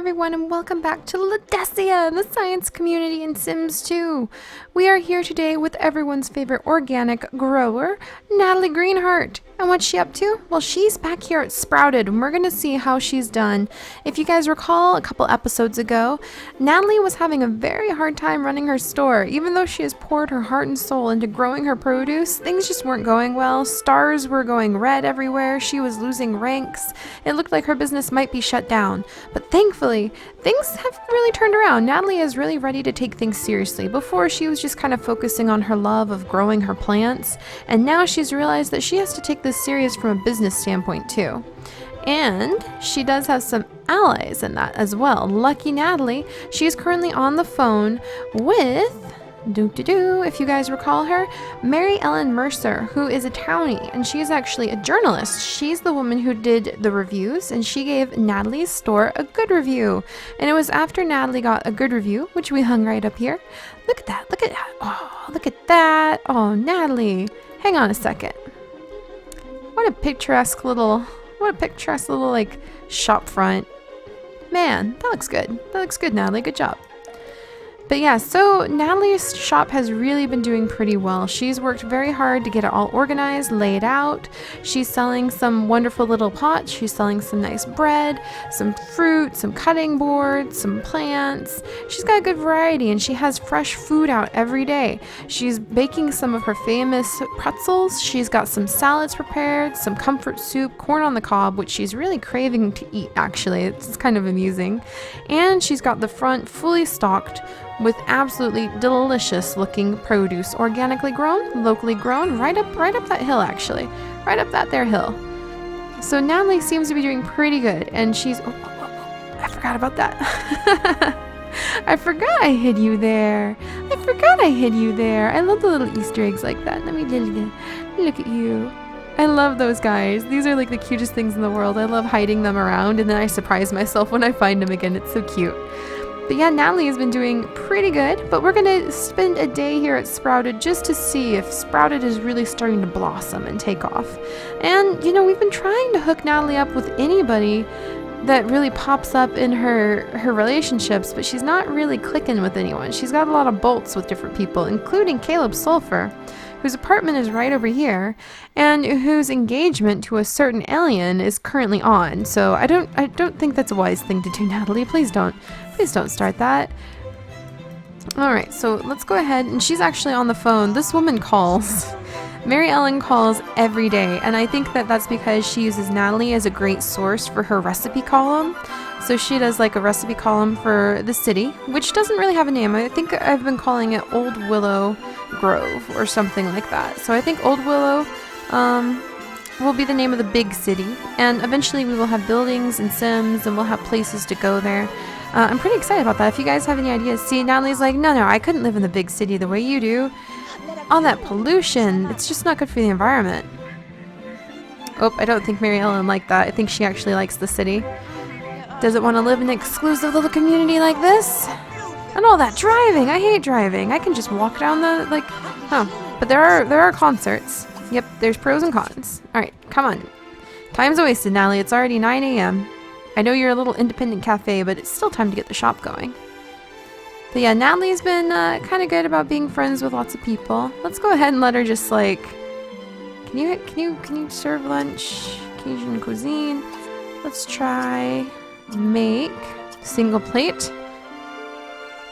everyone, and welcome back to Ledesia, the science community in Sims 2. We are here today with everyone's favorite organic grower, Natalie Greenheart. And what's she up to? Well, she's back here at Sprouted, and we're going to see how she's done. If you guys recall, a couple episodes ago, Natalie was having a very hard time running her store. Even though she has poured her heart and soul into growing her produce, things just weren't going well. Stars were going red everywhere. She was losing ranks. It looked like her business might be shut down. But thankfully, things have really turned around. Natalie is really ready to take things seriously. Before, she was just kind of focusing on her love of growing her plants, and now she's realized that she has to take this serious from a business standpoint too. And she does have some allies in that as well. Lucky Natalie, she is currently on the phone with if you guys recall her, Mary Ellen Mercer, who is a townie, and she is actually a journalist. She's the woman who did the reviews, and she gave Natalie's store a good review. And it was after Natalie got a good review, which we hung right up here. Look at that, look at that. Oh, look at that. Oh, Natalie. Hang on a second. What a picturesque little like shop front. Man, that looks good. That looks good, Natalie. Good job. But yeah, so Natalie's shop has really been doing pretty well. She's worked very hard to get it all organized, laid out. She's selling some wonderful little pots. She's selling some nice bread, some fruit, some cutting boards, some plants. She's got a good variety, and she has fresh food out every day. She's baking some of her famous pretzels. She's got some salads prepared, some comfort soup, corn on the cob, which she's really craving to eat, actually. It's kind of amusing. And she's got the front fully stocked with absolutely delicious looking produce, organically grown, locally grown, right up that hill, actually, right up that there hill. So Natalie seems to be doing pretty good, and she's I forgot about that. I forgot I hid you there. I love the little Easter eggs like that. Let me look at you. I love those guys. These are like the cutest things in the world. I love hiding them around, and then I surprise myself when I find them again. It's so cute. But yeah, Natalie has been doing pretty good, but we're going to spend a day here at Sprouted just to see if Sprouted is really starting to blossom and take off. And, you know, we've been trying to hook Natalie up with anybody that really pops up in her relationships, but she's not really clicking with anyone. She's got a lot of bolts with different people, including Caleb Sulphur, whose apartment is right over here, and whose engagement to a certain alien is currently on. So I don't think that's a wise thing to do, Natalie. Please don't start that. All right, so let's go ahead, and she's actually on the phone. This woman calls. Mary Ellen calls every day, and I think that that's because she uses Natalie as a great source for her recipe column. So she does like a recipe column for the city, which doesn't really have a name. I think I've been calling it Old Willow Grove or something like that. So I think Old Willow will be the name of the big city, and eventually we will have buildings and Sims, and we'll have places to go there. I'm pretty excited about that. If you guys have any ideas. See, Natalie's like, no, I couldn't live in the big city the way you do. All that pollution, it's just not good for the environment. Oh, I don't think Mary Ellen liked that. I think she actually likes the city. Doesn't want to live in an exclusive little community like this. And all that driving. I hate driving. I can just walk down the, But there are concerts. Yep, there's pros and cons. All right, come on. Time's wasted, Natalie. It's already 9 a.m. I know you're a little independent cafe, but it's still time to get the shop going. But yeah, Natalie's been kind of good about being friends with lots of people. Let's go ahead and let her just like, can you serve lunch? Cajun cuisine. Let's try make single plate.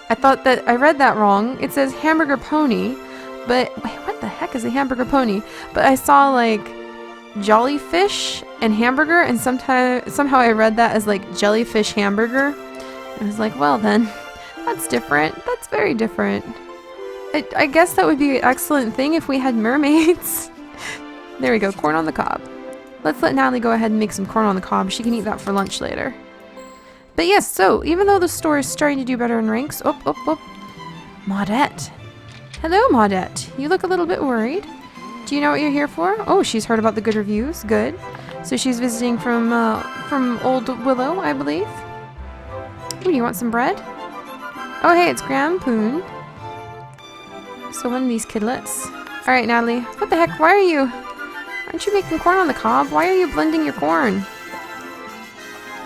I thought that I read that wrong. It says hamburger pony, but wait, what the heck is a hamburger pony? But I saw like Jollyfish and hamburger, and somehow I read that as like jellyfish hamburger. I was like, well then, that's different. That's very different. I guess that would be an excellent thing if we had mermaids. There we go, corn on the cob. Let's let Natalie go ahead and make some corn on the cob. She can eat that for lunch later. But yes, so even though the store is starting to do better in ranks, Maudette. Hello, Maudette. You look a little bit worried. Do you know what you're here for? Oh, she's heard about the good reviews. Good. So she's visiting from Old Willow, I believe. Ooh, do you want some bread? Oh, hey, it's Graham Poon. So one of these kidlets. All right, Natalie. What the heck? Aren't you making corn on the cob? Why are you blending your corn?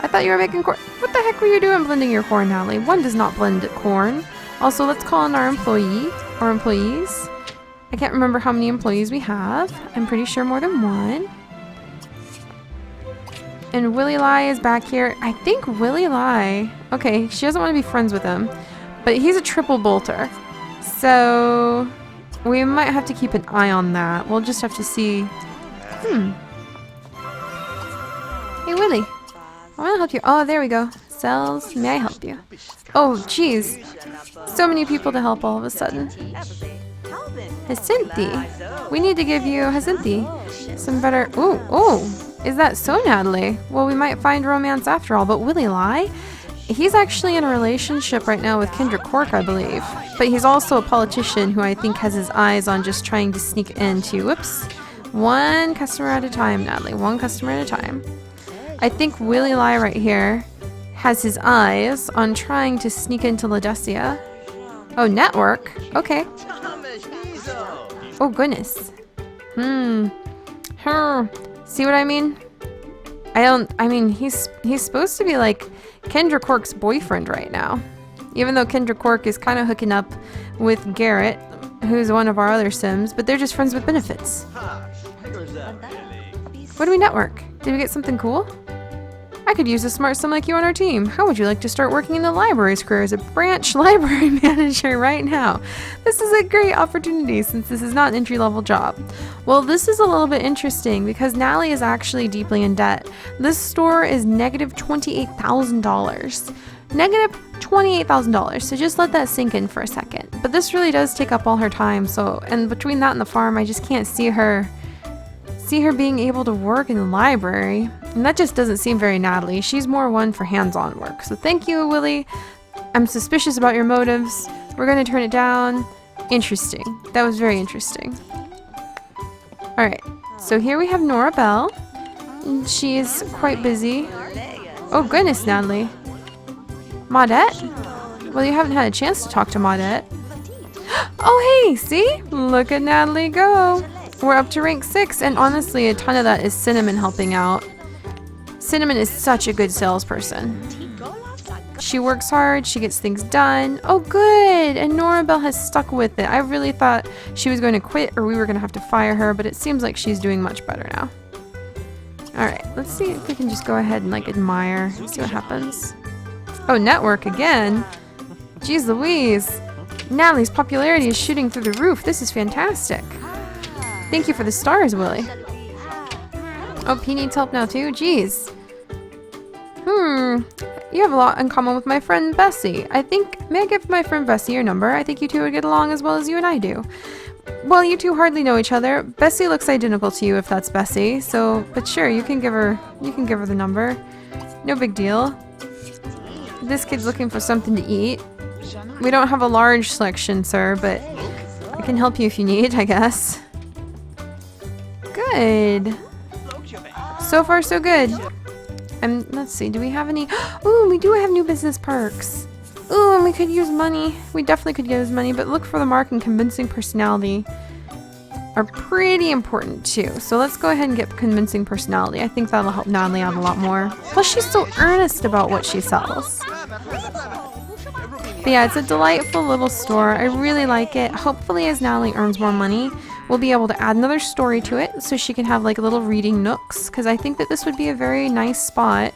I thought you were making corn. What the heck were you doing blending your corn, Natalie? One does not blend corn. Also, let's call in our employees. I can't remember how many employees we have. I'm pretty sure more than one. And Willie Lai is back here. I think Willie Lai... Okay, she doesn't want to be friends with him. But he's a triple bolter. So... we might have to keep an eye on that. We'll just have to see... Hey, Willie. I want to help you. Oh, there we go. Cells, may I help you? Oh, jeez. So many people to help all of a sudden. Jacinthi. We need to give you, Jacinthi, some better... Ooh, oh. Is that so, Natalie? Well, we might find romance after all, but Willie Lai? He's actually in a relationship right now with Kendra Cork, I believe. But he's also a politician who I think has his eyes on just trying to sneak into... Whoops. One customer at a time, Natalie. One customer at a time. I think Willie Lai right here has his eyes on trying to sneak into Ledesia. Oh, network? Okay. Oh, goodness. See what I mean? I mean, he's supposed to be like Kendra Cork's boyfriend right now. Even though Kendra Cork is kind of hooking up with Garrett, who's one of our other Sims, but they're just friends with benefits. What do we network? Did we get something cool? I could use a smart sim like you on our team. How would you like to start working in the library's career as a branch library manager right now? This is a great opportunity since this is not an entry-level job. Well, this is a little bit interesting because Natalie is actually deeply in debt. This store is negative $28,000. Negative $28,000. So just let that sink in for a second. But this really does take up all her time. So, and between that and the farm, I just can't see her being able to work in the library. And that just doesn't seem very Natalie. She's more one for hands-on work. So thank you, Willie. I'm suspicious about your motives. We're going to turn it down. Interesting. That was very interesting. Alright. So here we have Nora Bell. She's quite busy. Oh goodness, Natalie. Maudette? Well, you haven't had a chance to talk to Maudette. Oh hey, see? Look at Natalie go. We're up to rank 6, and honestly, a ton of that is Cinnamon helping out. Cinnamon is such a good salesperson. She works hard, she gets things done. Oh, good! And Nora Bell has stuck with it. I really thought she was going to quit or we were going to have to fire her, but it seems like she's doing much better now. Alright, let's see if we can just go ahead and, like, admire, see what happens. Oh, network again? Jeez Louise. Natalie's popularity is shooting through the roof. This is fantastic. Thank you for the stars, Willie. Oh, P needs help now too? Jeez. You have a lot in common with my friend Bessie. May I give my friend Bessie your number? I think you two would get along as well as you and I do. Well, you two hardly know each other. Bessie looks identical to you if that's Bessie, so, but sure, you can give her the number. No big deal. This kid's looking for something to eat. We don't have a large selection, sir, but I can help you if you need, I guess. Good. So far, so good. Let's see, do we have any? Ooh, we do have new business perks. Ooh, and we could use money. We definitely could use money, but look for the mark and convincing personality are pretty important too. So let's go ahead and get convincing personality. I think that'll help Natalie out a lot more. Plus, she's so earnest about what she sells. But yeah, it's a delightful little store. I really like it. Hopefully, as Natalie earns more money, we'll be able to add another story to it so she can have like little reading nooks, because I think that this would be a very nice spot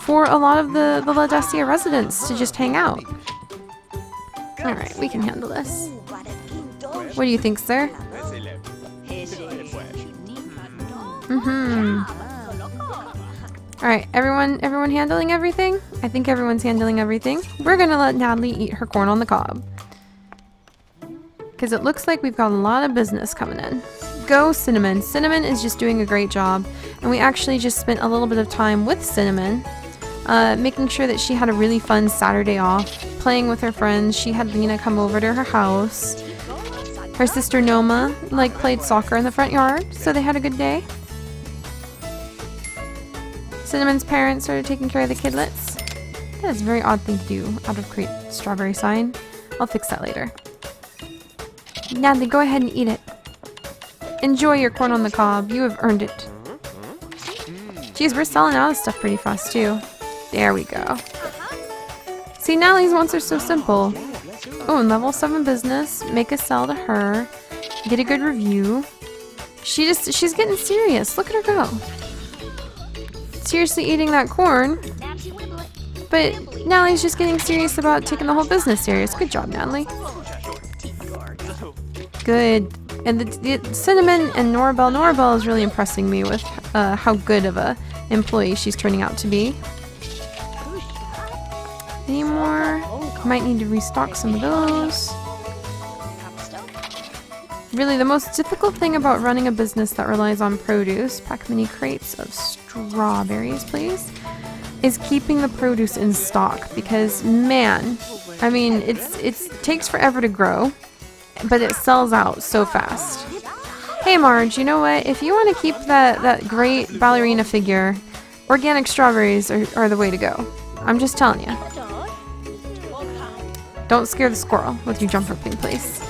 for a lot of the Ledesia residents to just hang out. Alright, we can handle this. What do you think, sir? Alright, everyone handling everything? I think everyone's handling everything. We're gonna let Natalie eat her corn on the cob, because it looks like we've got a lot of business coming in. Go Cinnamon. Cinnamon is just doing a great job, and we actually just spent a little bit of time with Cinnamon, making sure that she had a really fun Saturday off, playing with her friends. She had Lena come over to her house. Her sister Noma played soccer in the front yard, so they had a good day. Cinnamon's parents started taking care of the kidlets. That is a very odd thing to do out of create strawberry sign. I'll fix that later. Natalie, go ahead and eat it. Enjoy your corn on the cob. You have earned it. Geez, we're selling out of stuff pretty fast too. There we go. See, Natalie's wants are so simple. Oh, and level 7 business. Make a sell to her. Get a good review. She's getting serious. Look at her go. Seriously eating that corn. But Natalie's just getting serious about taking the whole business serious. Good job, Natalie. Good. And the Cinnamon and Norabelle. Norabelle is really impressing me with how good of a employee she's turning out to be. Any more? Might need to restock some of those. Really, the most difficult thing about running a business that relies on produce, pack mini crates of strawberries, please, is keeping the produce in stock. Because, man, I mean, it takes forever to grow, but it sells out so fast. Hey, Marge, you know what? If you want to keep that great ballerina figure, organic strawberries are the way to go. I'm just telling you. Don't scare the squirrel with your jump roping, please.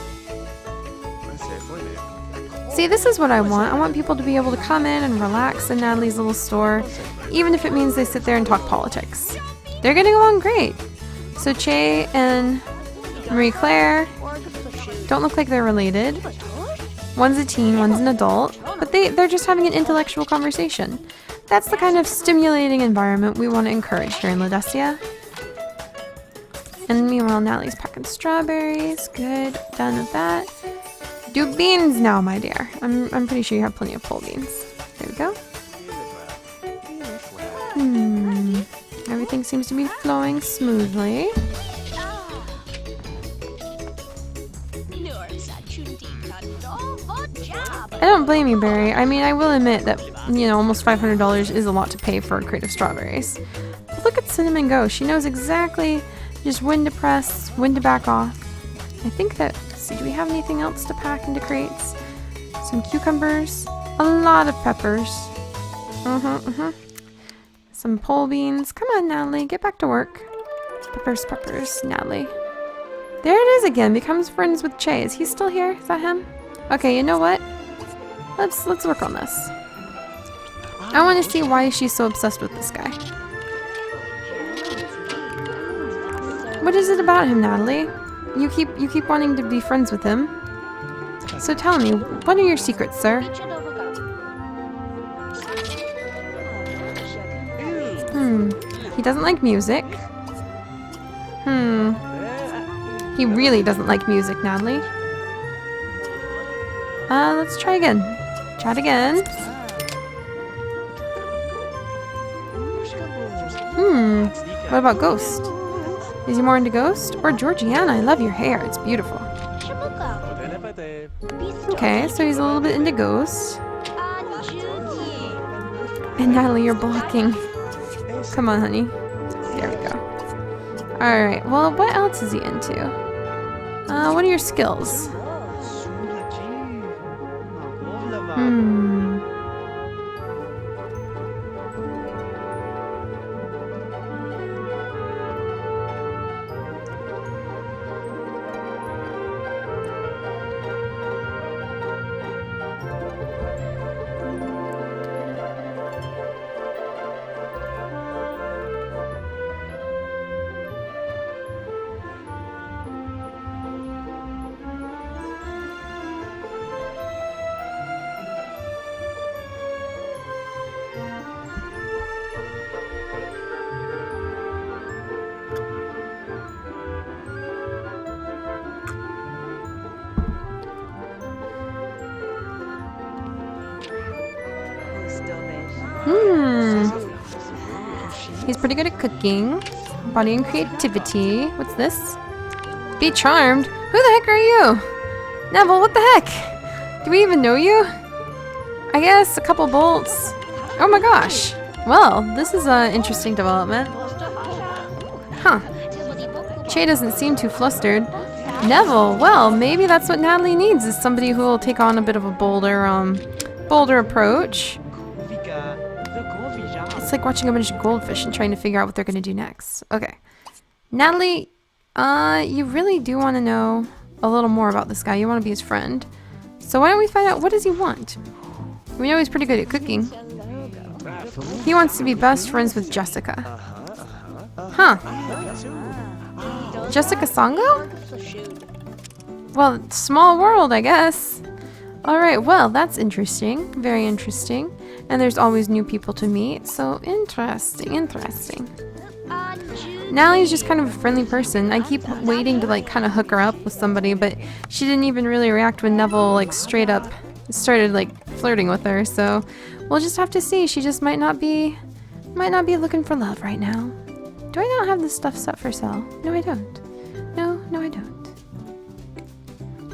See, this is what I want. I want people to be able to come in and relax in Natalie's little store, even if it means they sit there and talk politics. They're getting along great. So Che and Marie Claire don't look like they're related. One's a teen, one's an adult, but they're just having an intellectual conversation. That's the kind of stimulating environment we want to encourage here in Ledesia. And meanwhile, Natalie's packing strawberries. Good, done with that. Do beans now, my dear. I'm pretty sure you have plenty of pole beans. There we go. Everything seems to be flowing smoothly. I don't blame you, Barry. I mean, I will admit that, you know, almost $500 is a lot to pay for a crate of strawberries. But look at Cinnamon go. She knows exactly just when to press, when to back off. I think that, let's see, do we have anything else to pack into crates? Some cucumbers, a lot of peppers. Some pole beans. Come on, Natalie, get back to work. Peppers, Natalie. There it is again, becomes friends with Che. Is he still here? Is that him? Okay, you know what? Let's work on this. I want to see why she's so obsessed with this guy. What is it about him, Natalie? You keep wanting to be friends with him. So tell me, what are your secrets, sir? He doesn't like music. He really doesn't like music, Natalie. Let's try again. Chat again. What about Ghost? Is he more into Ghost? Or Georgiana? I love your hair. It's beautiful. Okay, so he's a little bit into Ghost. And Natalie, you're blocking. Come on, honey. There we go. Alright, well, what else is he into? What are your skills? He's pretty good at cooking. Body and creativity. What's this? Be charmed? Who the heck are you? Neville, what the heck? Do we even know you? I guess a couple bolts. Oh my gosh. Well, this is an interesting development. Huh. Che doesn't seem too flustered. Neville, well, maybe that's what Natalie needs, is somebody who will take on a bit of a bolder approach. It's like watching a bunch of goldfish and trying to figure out what they're going to do next. Okay. Natalie, you really do want to know a little more about this guy. You want to be his friend. So why don't we find out, what does he want? We know he's pretty good at cooking. He wants to be best friends with Jessica. Huh. Jessica Songo? Well, small world, I guess. Alright, well, that's interesting. Very interesting. And there's always new people to meet, so interesting, interesting. Natalie's just kind of a friendly person. I keep waiting to, like, kind of hook her up with somebody, but she didn't even really react when Neville, like, straight up started, like, flirting with her, so we'll just have to see. She just might not be looking for love right now. Do I not have this stuff set for sale? No, I don't. No, I don't.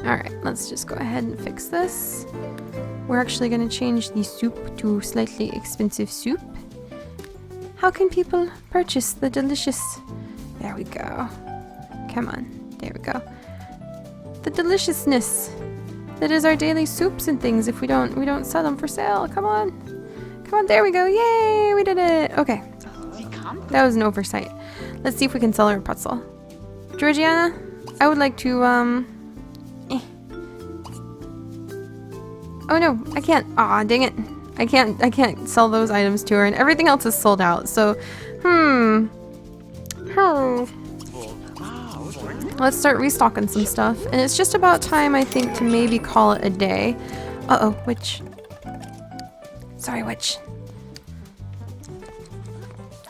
Alright, let's just go ahead and fix this. We're actually going to change the soup to slightly expensive soup. How can people purchase the delicious... There we go. Come on. There we go. The deliciousness that is our daily soups and things if we don't sell them for sale. Come on. Come on, there we go. Yay, we did it. Okay. That was an oversight. Let's see if we can sell her a pretzel. Georgiana, I would like to, Oh no, I can't. Aw, dang it. I can't sell those items to her, and everything else is sold out, so, Let's start restocking some stuff, and it's just about time, I think, to maybe call it a day. Uh-oh, witch. Sorry, witch.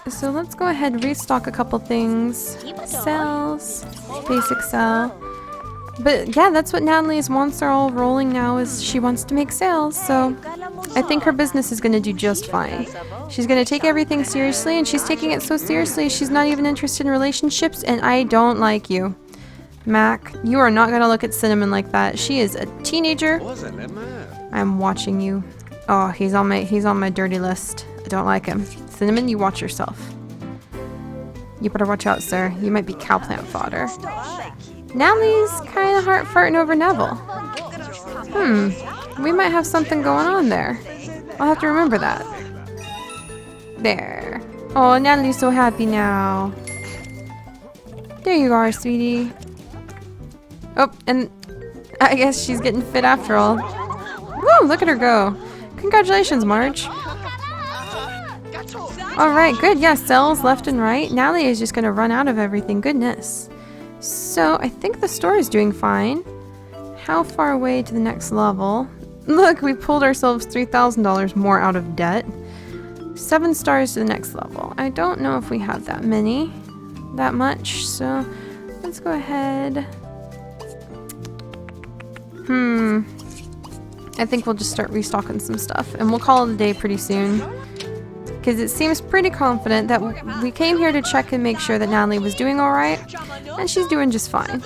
So let's go ahead and restock a couple things. Cells, basic cell. But yeah, that's what Natalie's wants are all rolling now, is she wants to make sales, so I think her business is going to do just fine. She's going to take everything seriously, and she's taking it so seriously she's not even interested in relationships, and I don't like you. Mac, you are not going to look at Cinnamon like that. She is a teenager. I'm watching you. Oh, he's on my dirty list. I don't like him. Cinnamon, you watch yourself. You better watch out, sir. You might be cowplant fodder. Natalie's kind of heart farting over Neville. We might have something going on there. I'll have to remember that. There. Oh, Natalie's so happy now. There you are, sweetie. Oh, and I guess she's getting fit after all. Woo, look at her go. Congratulations, Marge. Alright, good. Yeah, cells left and right. Natalie is just going to run out of everything. Goodness. So, I think the store is doing fine. How far away to the next level? Look, we pulled ourselves $3,000 more out of debt. 7 stars to the next level. I don't know if we have that much, so let's go ahead. I think we'll just start restocking some stuff, and we'll call it a day pretty soon. Because it seems pretty confident that we came here to check and make sure that Natalie was doing alright, and she's doing just fine.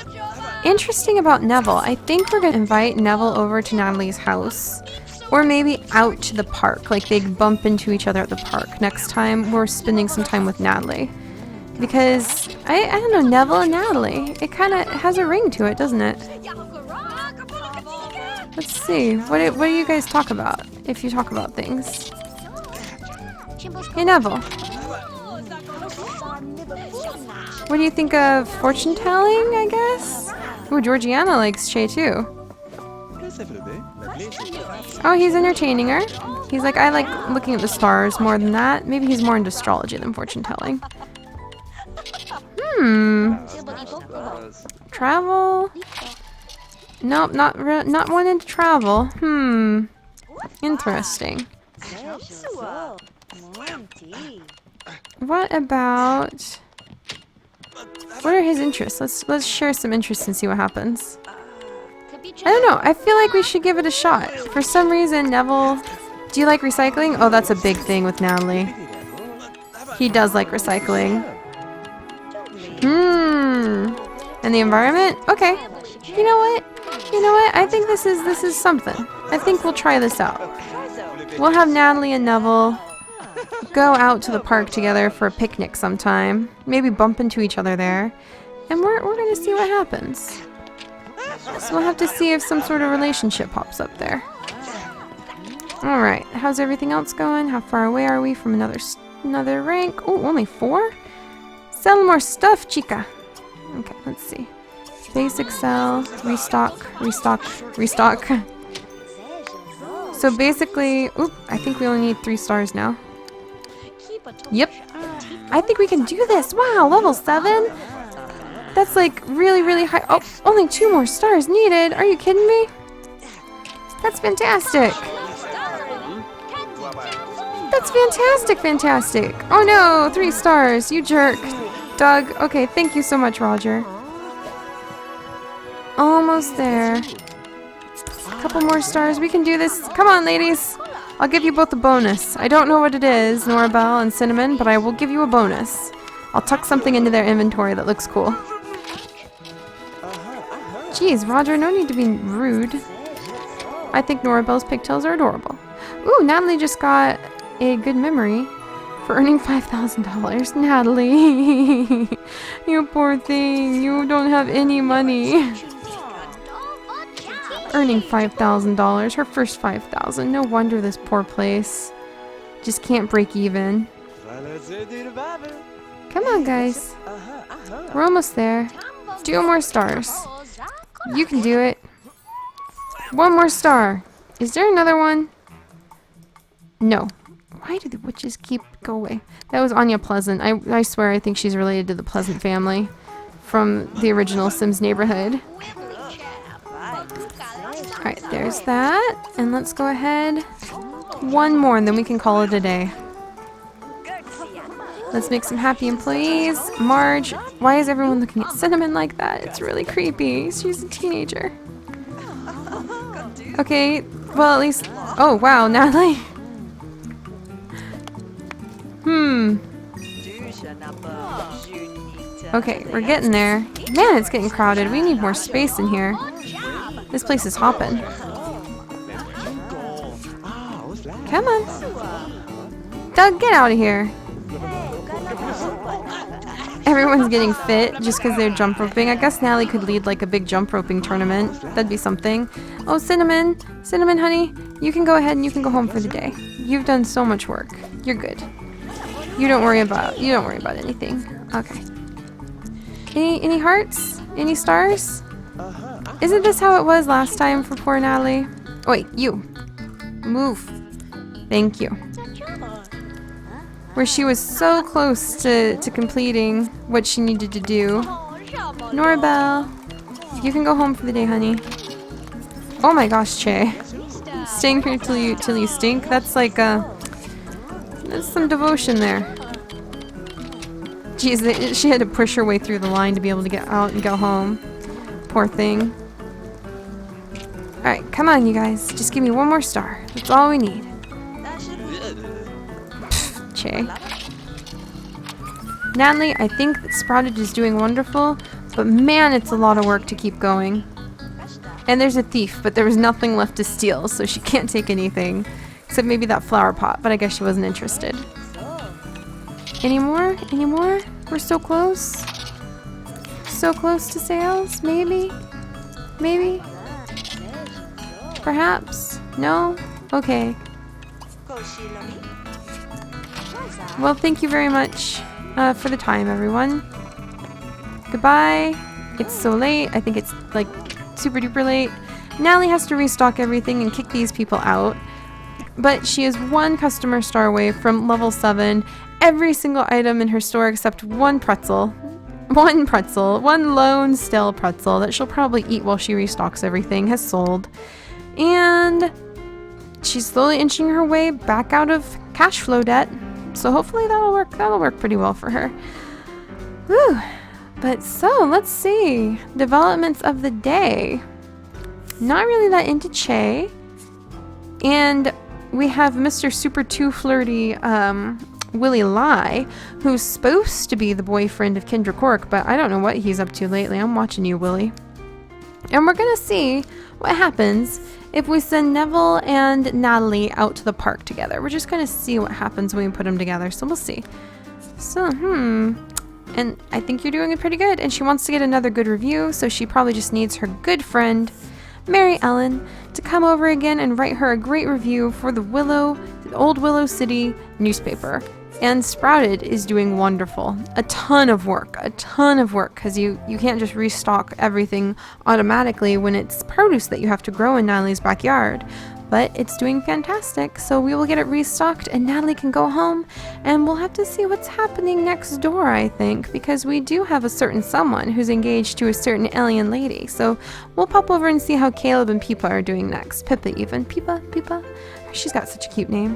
Interesting about Neville, I think we're going to invite Neville over to Natalie's house, or maybe out to the park, like they bump into each other at the park next time we're spending some time with Natalie. Because, I don't know, Neville and Natalie, it kind of has a ring to it, doesn't it? Let's see, what do you guys talk about, if you talk about things? Hey Neville. What do you think of fortune telling, I guess? Ooh, Georgiana likes Shay too. Oh, he's entertaining her. He's like, I like looking at the stars more than that. Maybe he's more into astrology than fortune telling. Travel? Nope, not wanting to travel. Interesting. What about... What are his interests? Let's share some interests and see what happens. I don't know. I feel like we should give it a shot. For some reason, Neville... Do you like recycling? Oh, that's a big thing with Natalie. He does like recycling. And the environment? Okay. You know what? I think this is something. I think we'll try this out. We'll have Natalie and Neville go out to the park together for a picnic sometime. Maybe bump into each other there. And we're gonna see what happens. So we'll have to see if some sort of relationship pops up there. Alright, how's everything else going? How far away are we from another rank? Oh, only 4? Sell more stuff, chica. Okay, let's see. Basic sell, restock. So basically, I think we only need 3 stars now. Yep. I think we can do this. Wow, level 7? That's like really, really high. Oh, only 2 more stars needed. Are you kidding me? That's fantastic. That's fantastic, fantastic. Oh no, 3 stars. You jerk. Doug. Okay, thank you so much, Roger. Almost there. A couple more stars. We can do this. Come on, ladies. I'll give you both a bonus. I don't know what it is, Norabelle and Cinnamon, but I will give you a bonus. I'll tuck something into their inventory that looks cool. Jeez, Roger, no need to be rude. I think Norabelle's pigtails are adorable. Ooh, Natalie just got a good memory for earning $5,000. Natalie, you poor thing. You don't have any money. Earning $5,000, her first $5,000. No wonder this poor place just can't break even. Come on, guys. We're almost there. 2 more stars. You can do it. 1 more star. Is there another one? No. Why do the witches keep go away? That was Anya Pleasant. I swear I think she's related to the Pleasant family from the original Sims neighborhood. Alright, there's that. And let's go ahead. 1 more and then we can call it a day. Let's make some happy employees. Marge, why is everyone looking at Cinnamon like that? It's really creepy. She's a teenager. Okay, well at least... Oh, wow, Natalie. Okay, we're getting there. Man, it's getting crowded. We need more space in here. This place is hopping. Come on. Doug, get out of here. Everyone's getting fit just because they're jump roping. I guess Natalie could lead like a big jump roping tournament. That'd be something. Oh, Cinnamon. Cinnamon, honey. You can go ahead and you can go home for the day. You've done so much work. You're good. You don't worry about anything. Okay. Any hearts? Any stars? Isn't this how it was last time for poor Natalie? Oh, wait, you. Move. Thank you. Where she was so close to completing what she needed to do. Norabelle, you can go home for the day, honey. Oh my gosh, Che. Staying here till you stink? That's like there's some devotion there. Jeez, she had to push her way through the line to be able to get out and go home. Poor thing. Alright, come on, you guys. Just give me 1 more star. That's all we need. Pfft, Che. Natalie, I think that Sprouted is doing wonderful, but man, it's a lot of work to keep going. And there's a thief, but there was nothing left to steal, so she can't take anything. Except maybe that flower pot, but I guess she wasn't interested. Any more? Any more? We're so close. So close to sales? Maybe? Maybe? Perhaps? No? Okay. Well, thank you very much for the time, everyone. Goodbye. It's so late. I think it's like super duper late. Natalie has to restock everything and kick these people out. But she is 1 customer star away from level 7. Every single item in her store except 1 pretzel. 1 pretzel. 1 lone stale pretzel that she'll probably eat while she restocks everything has sold. And she's slowly inching her way back out of cash flow debt. So hopefully that'll work. That'll work pretty well for her. Whew. But so, let's see. Developments of the day. Not really that into Che. And we have Mr. Super Too Flirty, Willie Lai, who's supposed to be the boyfriend of Kendra Cork, but I don't know what he's up to lately. I'm watching you, Willie. And we're gonna see what happens if we send Neville and Natalie out to the park together. We're just gonna see what happens when we put them together, so we'll see. So, and I think you're doing it pretty good, and she wants to get another good review, so she probably just needs her good friend, Mary Ellen, to come over again and write her a great review for the Old Willow City newspaper. And Sprouted is doing wonderful. A ton of work, because you can't just restock everything automatically when it's produce that you have to grow in Natalie's backyard. But it's doing fantastic, so we will get it restocked and Natalie can go home, and we'll have to see what's happening next door, I think, because we do have a certain someone who's engaged to a certain alien lady. So we'll pop over and see how Caleb and Peepa are doing next. Pippa even. Peepa. She's got such a cute name.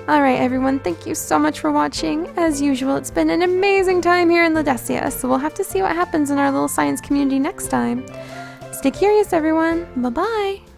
Alright everyone, thank you so much for watching. As usual, it's been an amazing time here in Ledesia, so we'll have to see what happens in our little science community next time. Stay curious everyone. Bye-bye.